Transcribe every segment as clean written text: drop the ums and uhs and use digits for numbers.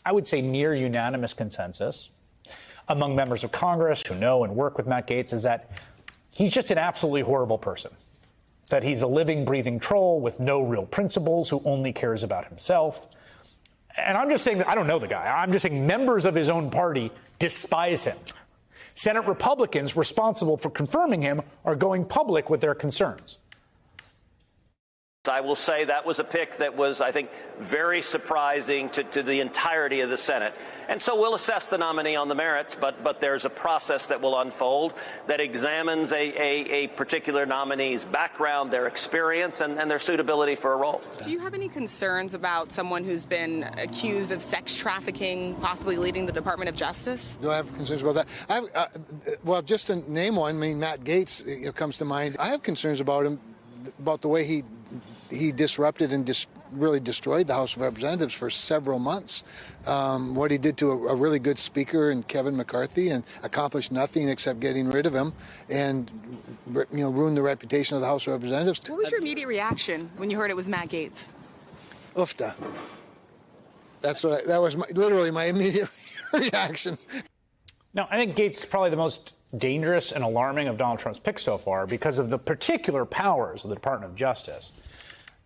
I would say, near unanimous consensus among members of Congress who know and work with Matt Gaetz is that he's just an absolutely horrible person, that he's a living, breathing troll with no real principles who only cares about himself. And I'm just saying that I don't know the guy. I'm just saying members of his own party despise him. Senate Republicans responsible for confirming him are going public with their concerns. I will say that was a pick that was, I think, very surprising to the entirety of the Senate. And so we'll assess the nominee on the merits, but there's a process that will unfold that examines a particular nominee's background, their experience, and their suitability for a role. Do you have any concerns about someone who's been accused of sex trafficking, possibly leading the Department of Justice? Do I have concerns about that? Well, just to name one, I mean, Matt Gaetz comes to mind. I have concerns about him, about the way he disrupted and really destroyed the House of Representatives for several months. What he did to a really good speaker in Kevin McCarthy and accomplished nothing except getting rid of him and ruined the reputation of the House of Representatives. What was your immediate reaction when you heard it was Matt Gaetz? Oofta. That was literally my immediate reaction. Now, I think Gaetz is probably the most dangerous and alarming of Donald Trump's picks so far because of the particular powers of the Department of Justice.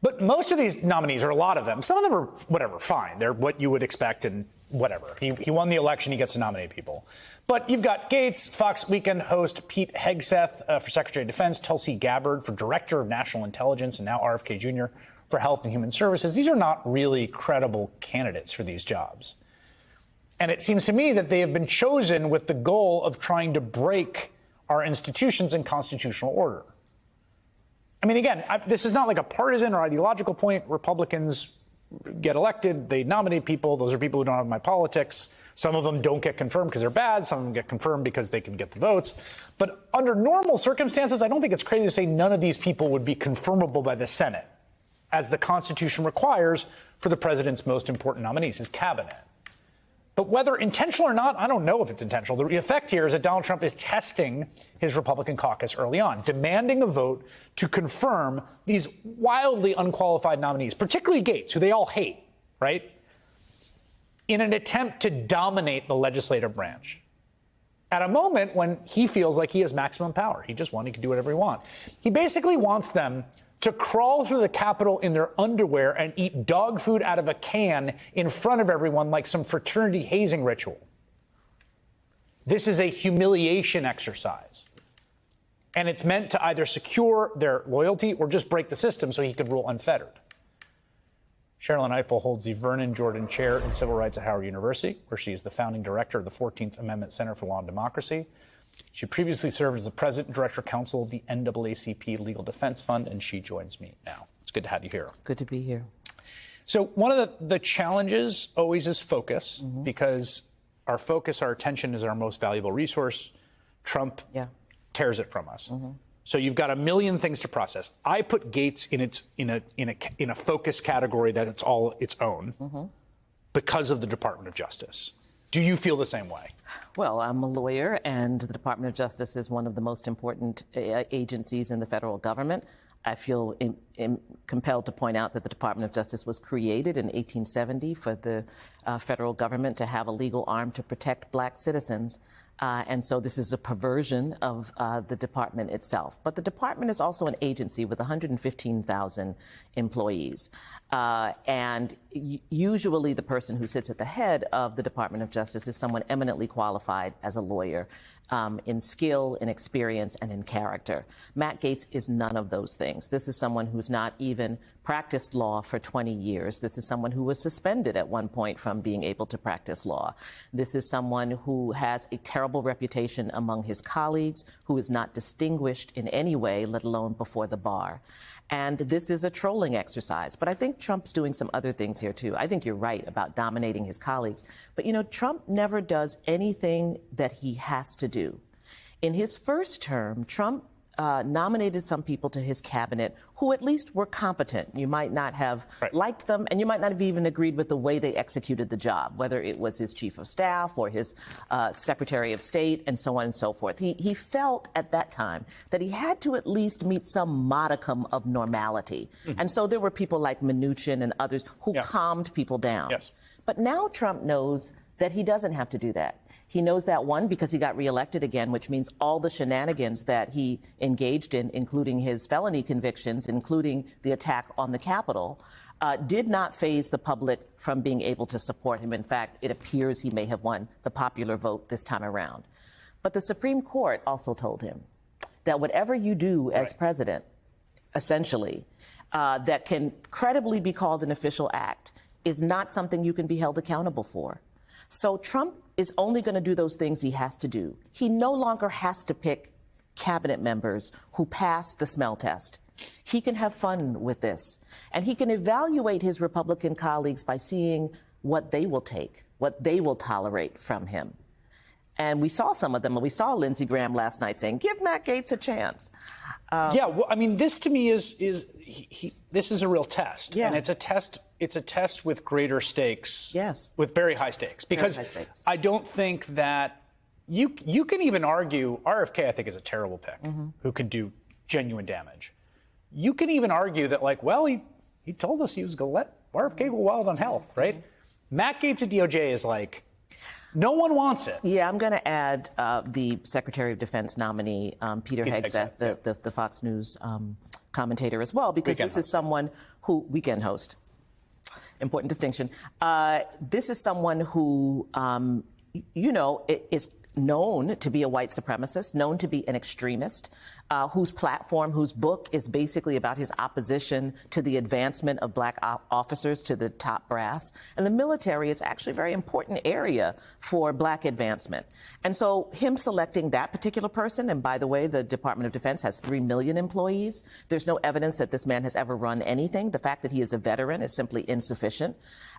But most of these nominees, or a lot of them, some of them are whatever, fine. They're what you would expect and whatever. He won the election. He gets to nominate people. But you've got Gaetz, Fox Weekend host Pete Hegseth for Secretary of Defense, Tulsi Gabbard for Director of National Intelligence, and now RFK Jr. for Health and Human Services. These are not really credible candidates for these jobs. And it seems to me that they have been chosen with the goal of trying to break our institutions and constitutional order. I mean, again, this is not like a partisan or ideological point. Republicans get elected. They nominate people. Those are people who don't have my politics. Some of them don't get confirmed because they're bad. Some of them get confirmed because they can get the votes. But under normal circumstances, I don't think it's crazy to say none of these people would be confirmable by the Senate, as the Constitution requires for the president's most important nominees, his cabinet. But whether intentional or not, I don't know if it's intentional. The effect here is that Donald Trump is testing his Republican caucus early on, demanding a vote to confirm these wildly unqualified nominees, particularly Gaetz, who they all hate, right? In an attempt to dominate the legislative branch at a moment when he feels like he has maximum power. He just won. He can do whatever he wants. He basically wants them to crawl through the Capitol in their underwear and eat dog food out of a can in front of everyone like some fraternity hazing ritual. This is a humiliation exercise. And it's meant to either secure their loyalty or just break the system so he can rule unfettered. Sherrilyn Ifill holds the Vernon Jordan Chair in Civil Rights at Howard University, where she is the founding director of the 14th Amendment Center for Law and Democracy. She previously served as the president and director counsel of the NAACP Legal Defense Fund, and she joins me now. It's good to have you here. Good to be here. So one of the challenges always is focus, because our focus, our attention is our most valuable resource. Trump tears it from us. So you've got a million things to process. I put Gaetz in a focus category that it's all its own because of the Department of Justice. Do you feel the same way? Well, I'm a lawyer, and the Department of Justice is one of the most important agencies in the federal government. I feel compelled to point out that the Department of Justice was created in 1870 for the federal government to have a legal arm to protect black citizens. And so this is a perversion of the department itself. But the department is also an agency with 115,000 employees. And usually the person who sits at the head of the Department of Justice is someone eminently qualified as a lawyer in skill, in experience, and in character. Matt Gaetz is none of those things. This is someone who's not even practiced law for 20 years. This is someone who was suspended at one point from being able to practice law. This is someone who has a terrible reputation among his colleagues, who is not distinguished in any way, let alone before the bar. And this is a trolling exercise. But I think Trump's doing some other things here, too. I think you're right about dominating his colleagues. But, you know, Trump never does anything that he has to do. In his first term, Trump nominated some people to his cabinet who at least were competent. You might not have liked them, and you might not have even agreed with the way they executed the job, whether it was his chief of staff or his secretary of state, and so on and so forth. He felt at that time that he had to at least meet some modicum of normality. And so there were people like Mnuchin and others who calmed people down. Yes. But now Trump knows that he doesn't have to do that. He knows that, one, because he got reelected again, which means all the shenanigans that he engaged in, including his felony convictions, including the attack on the Capitol, did not faze the public from being able to support him. In fact, it appears he may have won the popular vote this time around. But the Supreme Court also told him that whatever you do as president, essentially, that can credibly be called an official act is not something you can be held accountable for. So Trump is only going to do those things he has to do. He no longer has to pick cabinet members who pass the smell test. He can have fun with this. And he can evaluate his Republican colleagues by seeing what they will take, what they will tolerate from him. And we saw some of them. We saw Lindsey Graham last night saying, give Matt Gaetz a chance. Yeah, well, I mean, this to me is this is a real test. Yeah. And it's a test. It's a test with greater stakes. Yes. With very high stakes. Because I don't think that you can even argue RFK, I think, is a terrible pick who could do genuine damage. You can even argue that, like, well, he told us he was going to let RFK go wild on health, right? Matt Gaetz at DOJ is like, no one wants it. Yeah, I'm going to add the Secretary of Defense nominee, Peter Hegseth, the Fox News commentator as well, because this is someone who, weekend host, important distinction. This is someone who, is known to be a white supremacist, known to be an extremist, whose platform, whose book is basically about his opposition to the advancement of black officers to the top brass. And the military is actually a very important area for black advancement. And so him selecting that particular person, and by the way, the Department of Defense has 3 million employees. There's no evidence that this man has ever run anything. The fact that he is a veteran is simply insufficient.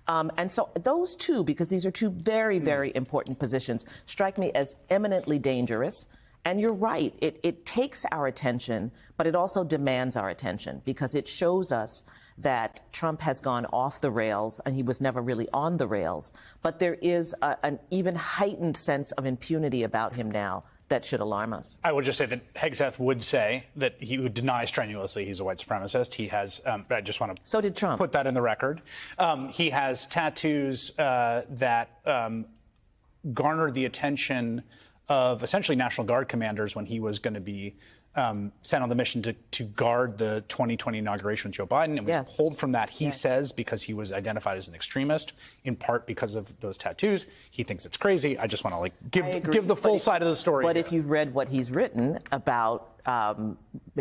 And so those two, because these are two very, very important positions, strike me as eminently dangerous. And you're right, it takes our attention, but it also demands our attention because it shows us that Trump has gone off the rails and he was never really on the rails. But there is an even heightened sense of impunity about him now that should alarm us. I would just say that Hegseth would say that he would deny strenuously he's a white supremacist. He has, I just want to so did Trump. Put that in the record. He has tattoos that garnered the attention of essentially National Guard commanders when he was going to be sent on the mission to guard the 2020 inauguration with Joe Biden. It was pulled from that, he says, because he was identified as an extremist, in part because of those tattoos. He thinks it's crazy. I just want to give the full side of the story. But if you've read what he's written about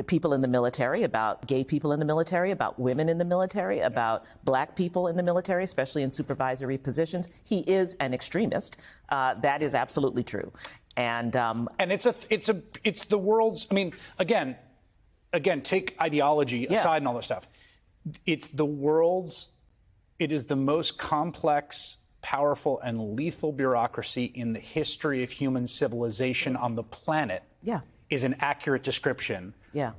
people in the military, about gay people in the military, about women in the military, about black people in the military, especially in supervisory positions, he is an extremist. That is absolutely true. And it's the world's, I mean, again, take ideology aside and all this stuff. It is the most complex, powerful, and lethal bureaucracy in the history of human civilization on the planet. Is an accurate description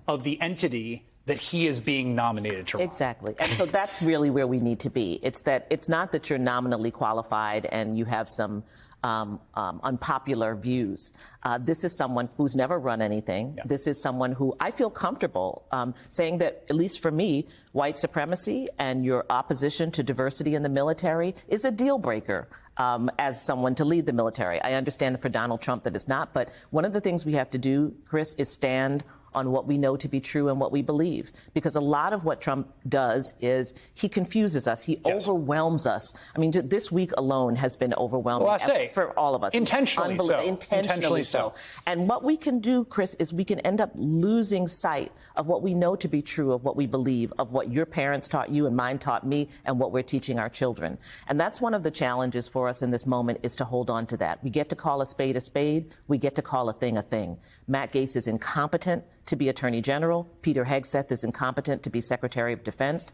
of the entity that he is being nominated to run. Exactly. And so that's really where we need to be. It's not that you're nominally qualified and you have some unpopular views. This is someone who's never run anything. This is someone who I feel comfortable saying that, at least for me, white supremacy and your opposition to diversity in the military is a deal breaker. As someone to lead the military. I understand for Donald Trump that it's not, but one of the things we have to do, Chris, is stand on what we know to be true and what we believe. Because a lot of what Trump does is he confuses us. He overwhelms us. I mean, this week alone has been overwhelming for all of us. Intentionally so. Intentionally so. And what we can do, Chris, is we can end up losing sight of what we know to be true, of what we believe, of what your parents taught you and mine taught me, and what we're teaching our children. And that's one of the challenges for us in this moment, is to hold on to that. We get to call a spade a spade. We get to call a thing a thing. Matt Gaetz is incompetent to be Attorney General. Peter Hegseth is incompetent to be Secretary of Defense.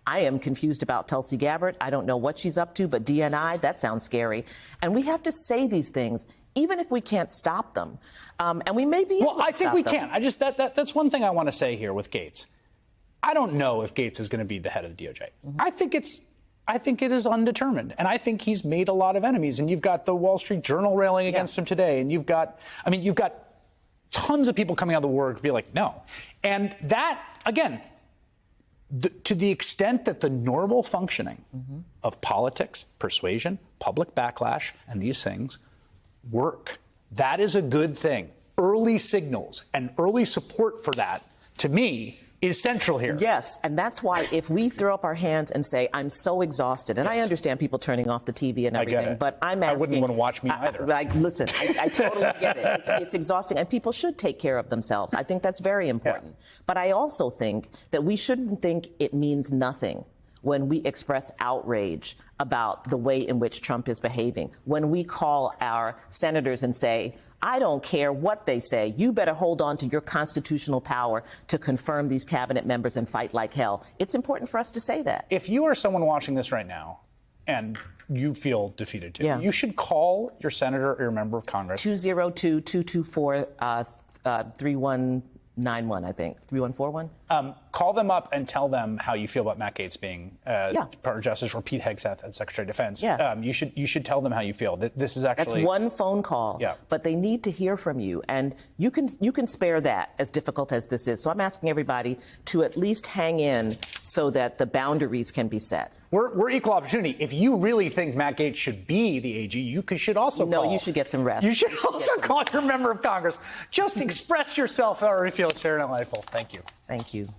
I am confused about Tulsi Gabbard. I don't know what she's up to, but DNI, that sounds scary. And we have to say these things, even if we can't stop them. And we may be able to I think stop we them. can. That's one thing I want to say here with Gates. I don't know if Gates is going to be the head of the DOJ. I think it is undetermined. And I think he's made a lot of enemies. And you've got the Wall Street Journal railing against him today. And you've got tons of people coming out of the woodwork to be like, no. And that, again, to the extent that the normal functioning of politics, persuasion, public backlash, and these things work, that is a good thing. Early signals and early support for that, to me, is central here. Yes, and that's why if we throw up our hands and say, I'm so exhausted, and I understand people turning off the TV and everything, I get it. But I'm asking... I wouldn't want to watch me either. Listen, I totally get it. It's exhausting, and people should take care of themselves. I think that's very important. Yeah. But I also think that we shouldn't think it means nothing when we express outrage about the way in which Trump is behaving, when we call our senators and say, I don't care what they say. You better hold on to your constitutional power to confirm these cabinet members and fight like hell. It's important for us to say that. If you are someone watching this right now and you feel defeated too, you should call your senator or your member of Congress. 202-224-3191, I think. 3141? Call them up and tell them how you feel about Matt Gaetz being Department of Justice, or Pete Hegseth as Secretary of Defense. Yes. You should tell them how you feel. This is actually... That's one phone call. Yeah. But they need to hear from you. And you can spare that, as difficult as this is. So I'm asking everybody to at least hang in so that the boundaries can be set. We're equal opportunity. If you really think Matt Gaetz should be the AG, you should also call. No, you should get some rest. You should also call your member of Congress. Just express yourself however you feel. It's fair and delightful. Thank you. Thank you.